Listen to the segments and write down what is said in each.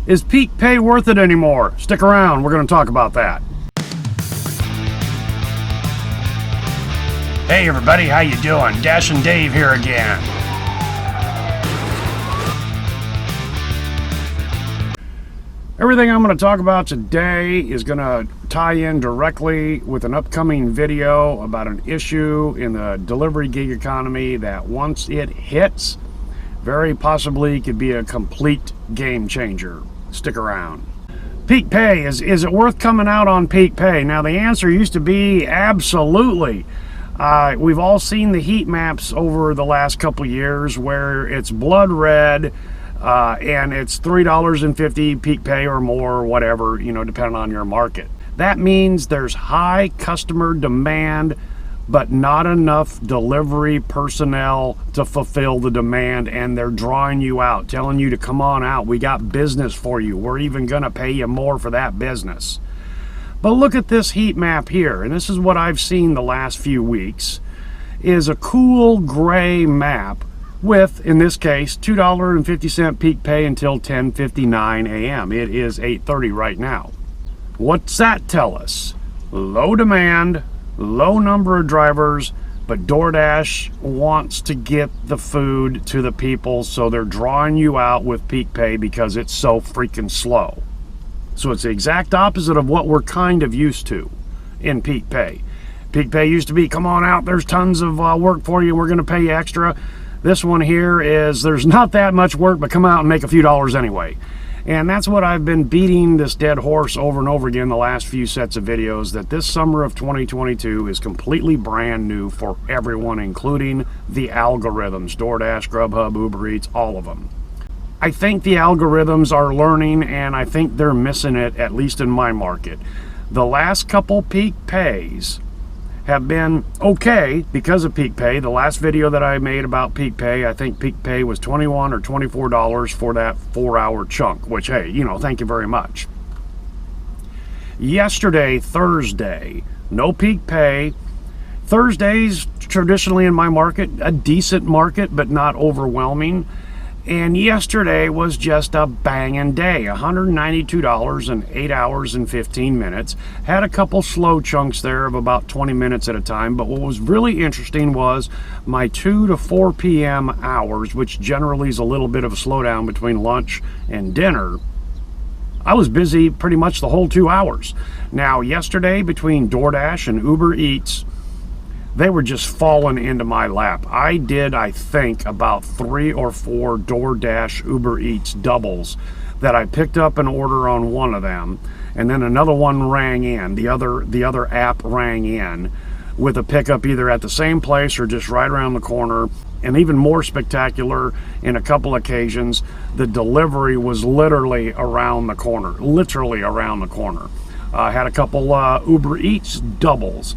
Is peak pay worth it anymore? Stick around, we're going to talk about that. Hey everybody, how you doing? Dash and Dave here again. Everything I'm going to talk about today is going to tie in directly with an upcoming video about an issue in the delivery gig economy that once it hits, very possibly could be a complete game changer. Stick around. Peak pay, is it worth coming out on peak pay? Now the answer used to be absolutely. We've all seen the heat maps over the last couple years where it's blood red and it's $3.50 peak pay or more or whatever, you know, depending on your market. That means there's high customer demand but not enough delivery personnel to fulfill the demand, and they're drawing you out, telling you to come on out. We got business for you. We're even gonna pay you more for that business. But look at this heat map here, and this is what I've seen the last few weeks, is a cool gray map with, in this case, $2.50 peak pay until 10:59 a.m. It is 8:30 right now. What's that tell us? Low demand, low number of drivers, but DoorDash wants to get the food to the people, so they're drawing you out with peak pay because it's so freaking slow. So it's the exact opposite of what we're kind of used to in peak pay. Peak pay used to be, come on out, there's tons of work for you, we're going to pay you extra. This one here is, there's not that much work, but come out and make a few dollars anyway. And that's what I've been beating this dead horse over and over again the last few sets of videos, that this summer of 2022 is completely brand new for everyone, including the algorithms, DoorDash, Grubhub, Uber Eats, all of them. I think the algorithms are learning, and I think they're missing it, at least in my market. The last couple peak pays have been okay because of peak pay. The last video that I made about peak pay, I think peak pay was $21 or $24 for that 4-hour chunk, which, hey, you know, thank you very much. Yesterday, Thursday, no peak pay. Thursdays, traditionally in my market, a decent market, but not overwhelming. And yesterday was just a banging day, $192 in 8 hours and 15 minutes. Had a couple slow chunks there of about 20 minutes at a time, but what was really interesting was my 2 to 4 p.m. hours, which generally is a little bit of a slowdown between lunch and dinner. I was busy pretty much the whole 2 hours. Now, yesterday, between DoorDash and Uber Eats, they were just falling into my lap. I did, I think, about 3 or 4 DoorDash Uber Eats doubles that I picked up an order on one of them, and then another one rang in. The other app rang in with a pickup either at the same place or just right around the corner. And even more spectacular, in a couple occasions, the delivery was literally around the corner. Had a couple Uber Eats doubles.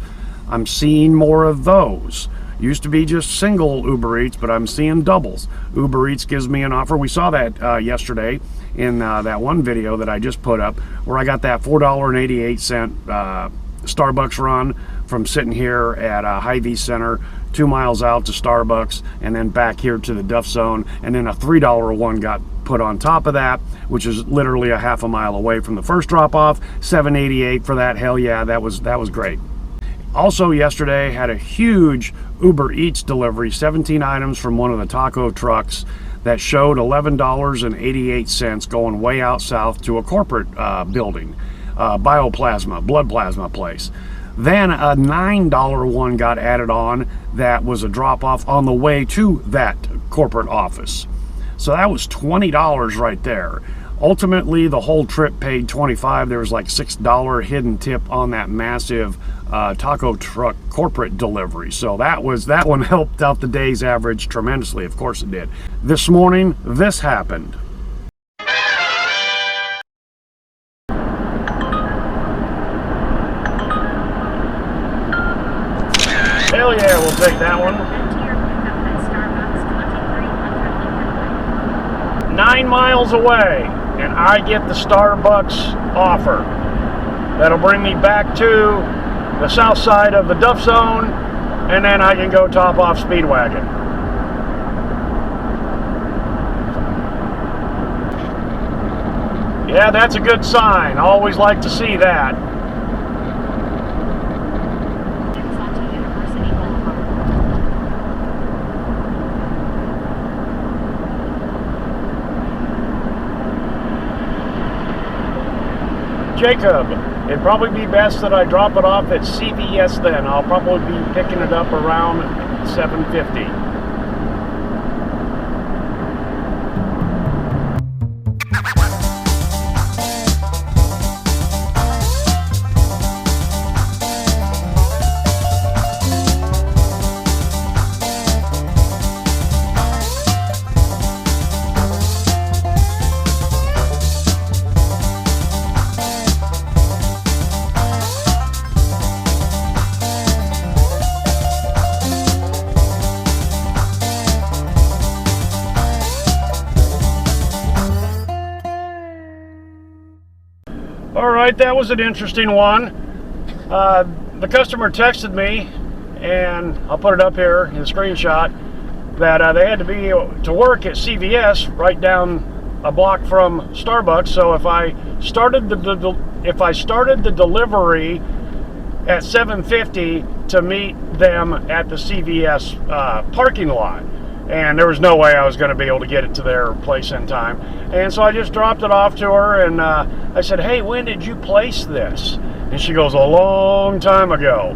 I'm seeing more of those. Used to be just single Uber Eats, but I'm seeing doubles. Uber Eats gives me an offer. We saw that yesterday in that one video that I just put up, where I got that $4.88 Starbucks run from sitting here at Hy-Vee Center, 2 miles out to Starbucks, and then back here to the Duff Zone, and then a $3 one got put on top of that, which is literally a half a mile away from the first drop-off. $7.88 for that. Hell yeah, that was great. Also yesterday, had a huge Uber Eats delivery, 17 items from one of the taco trucks that showed $11.88 going way out south to a corporate building, bioplasma, blood plasma place. Then a $9 one got added on that was a drop-off on the way to that corporate office. So that was $20 right there. Ultimately, the whole trip paid $25. There was like $6 hidden tip on that massive taco truck corporate delivery. So that one helped out the day's average tremendously. Of course it did. This morning, this happened. Hell yeah, we'll take that one. 9 miles away, and I get the Starbucks offer. That'll bring me back to the south side of the Duff Zone, and then I can go top off Speedwagon. Yeah, that's a good sign. Always like to see that. Jacob, it'd probably be best that I drop it off at CVS then. I'll probably be picking it up around 7:50. All right, that was an interesting one. The customer texted me, and I'll put it up here in a screenshot, that they had to be to work at CVS right down a block from Starbucks. So if I started the delivery at 7:50 to meet them at the CVS parking lot. And there was no way I was going to be able to get it to their place in time. And so I just dropped it off to her, and I said, hey, when did you place this? And she goes, a long time ago.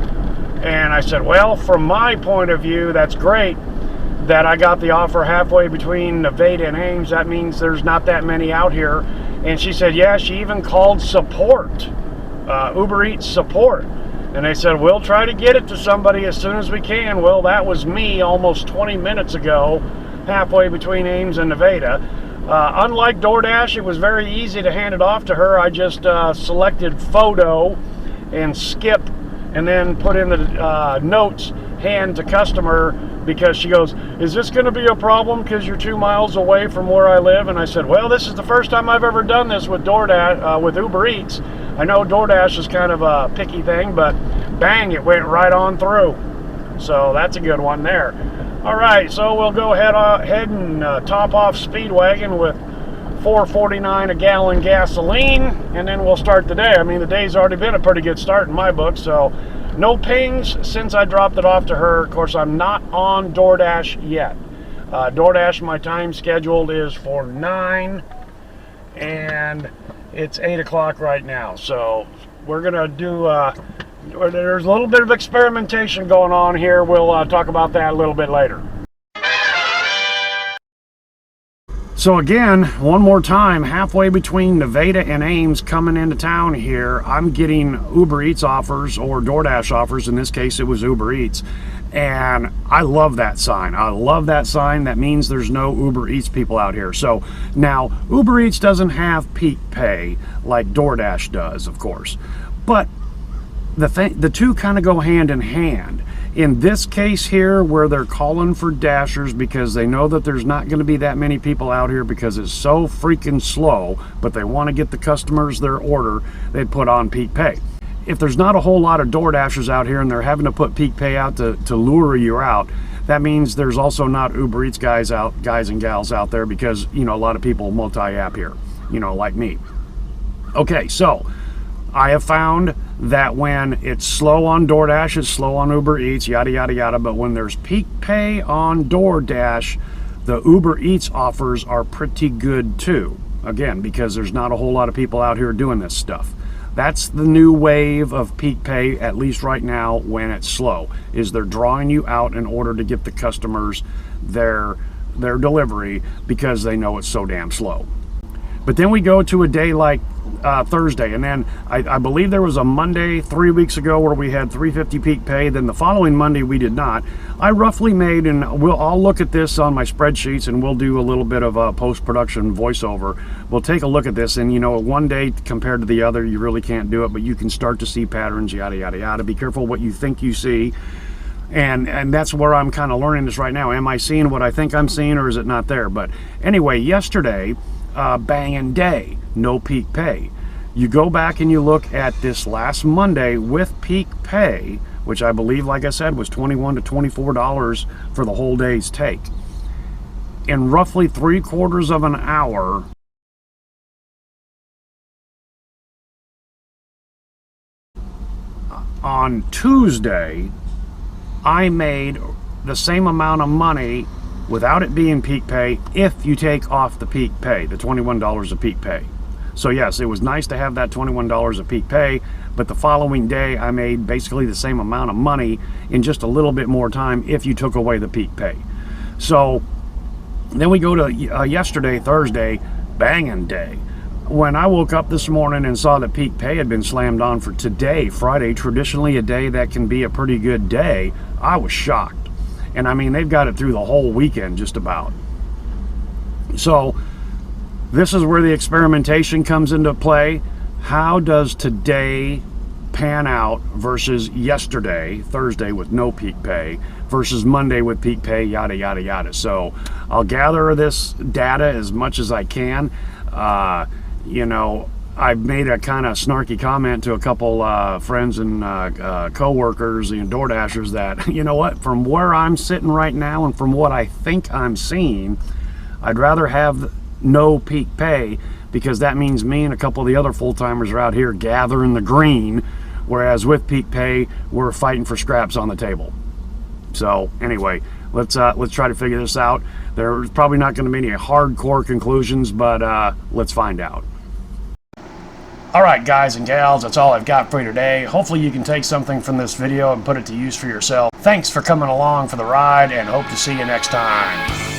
And I said, well, from my point of view, that's great that I got the offer halfway between Nevada and Ames. That means there's not that many out here. And she said, yeah, she even called support, Uber Eats support. And they said, we'll try to get it to somebody as soon as we can. Well, that was me almost 20 minutes ago, halfway between Ames and Nevada. Unlike Doordash, it was very easy to hand it off to her. I just selected photo and skip, and then put in the notes, hand to customer, because she goes, is this going to be a problem because you're 2 miles away from where I live? And I said, well, this is the first time I've ever done this with Doordash, with Uber Eats. I know Doordash is kind of a picky thing, but bang, it went right on through. So that's a good one there. All right, so we'll go ahead and top off Speedwagon with $4.49 a gallon gasoline, and then we'll start the day. I mean, the day's already been a pretty good start in my book, so no pings since I dropped it off to her. Of course, I'm not on Doordash yet. Doordash, my time scheduled is for 9, and it's 8 o'clock right now. So we're gonna do, there's a little bit of experimentation going on here. We'll talk about that a little bit later. So again, one more time, halfway between Nevada and Ames coming into town here, I'm getting Uber Eats offers, or DoorDash offers. In this case, it was Uber Eats. And I love that sign. I love that sign. That means there's no Uber Eats people out here. So now, Uber Eats doesn't have peak pay like DoorDash does, of course. But the two kind of go hand in hand. In this case here, where they're calling for dashers because they know that there's not going to be that many people out here because it's so freaking slow, but they want to get the customers their order, they put on peak pay. If there's not a whole lot of door dashers out here and they're having to put peak pay out to lure you out, that means there's also not Uber Eats guys and gals out there, because, you know, a lot of people multi-app here, you know, like me. Okay, so I have found that when it's slow on DoorDash, it's slow on Uber Eats, yada, yada, yada. But when there's peak pay on DoorDash, the Uber Eats offers are pretty good too. Again, because there's not a whole lot of people out here doing this stuff. That's the new wave of peak pay, at least right now, when it's slow, is they're drawing you out in order to get the customers their delivery because they know it's so damn slow. But then we go to a day like Thursday, and then I believe there was a Monday 3 weeks ago where we had $3.50 peak pay. Then the following Monday we did not. I roughly made, and I'll look at this on my spreadsheets, and we'll do a little bit of a post-production voiceover. We'll take a look at this, and you know, one day compared to the other, you really can't do it, but you can start to see patterns, yada, yada, yada. Be careful what you think you see. And that's where I'm kind of learning this right now. Am I seeing what I think I'm seeing, or is it not there? But anyway, yesterday, banging day, no peak pay. You go back and you look at this last Monday with peak pay, which I believe, like I said, was $21 to $24 for the whole day's take. In roughly 3/4 of an hour, on Tuesday, I made the same amount of money without it being peak pay if you take off the peak pay, the $21 of peak pay. So yes, it was nice to have that $21 of peak pay, but the following day I made basically the same amount of money in just a little bit more time if you took away the peak pay. So then we go to yesterday, Thursday, banging day. When I woke up this morning and saw that peak pay had been slammed on for today, Friday, traditionally a day that can be a pretty good day, I was shocked. And I mean, they've got it through the whole weekend just about. So this is where the experimentation comes into play. How does today pan out versus yesterday, Thursday, with no peak pay, versus Monday with peak pay, yada, yada, yada. So I'll gather this data as much as I can. You know, I've made a kind of snarky comment to a couple friends and co-workers and Doordashers that, you know what, from where I'm sitting right now and from what I think I'm seeing, I'd rather have no peak pay, because that means me and a couple of the other full-timers are out here gathering the green, whereas with peak pay, we're fighting for scraps on the table. So anyway, let's try to figure this out. There's probably not going to be any hardcore conclusions, but let's find out. All right, guys and gals, that's all I've got for you today. Hopefully you can take something from this video and put it to use for yourself. Thanks for coming along for the ride, and hope to see you next time.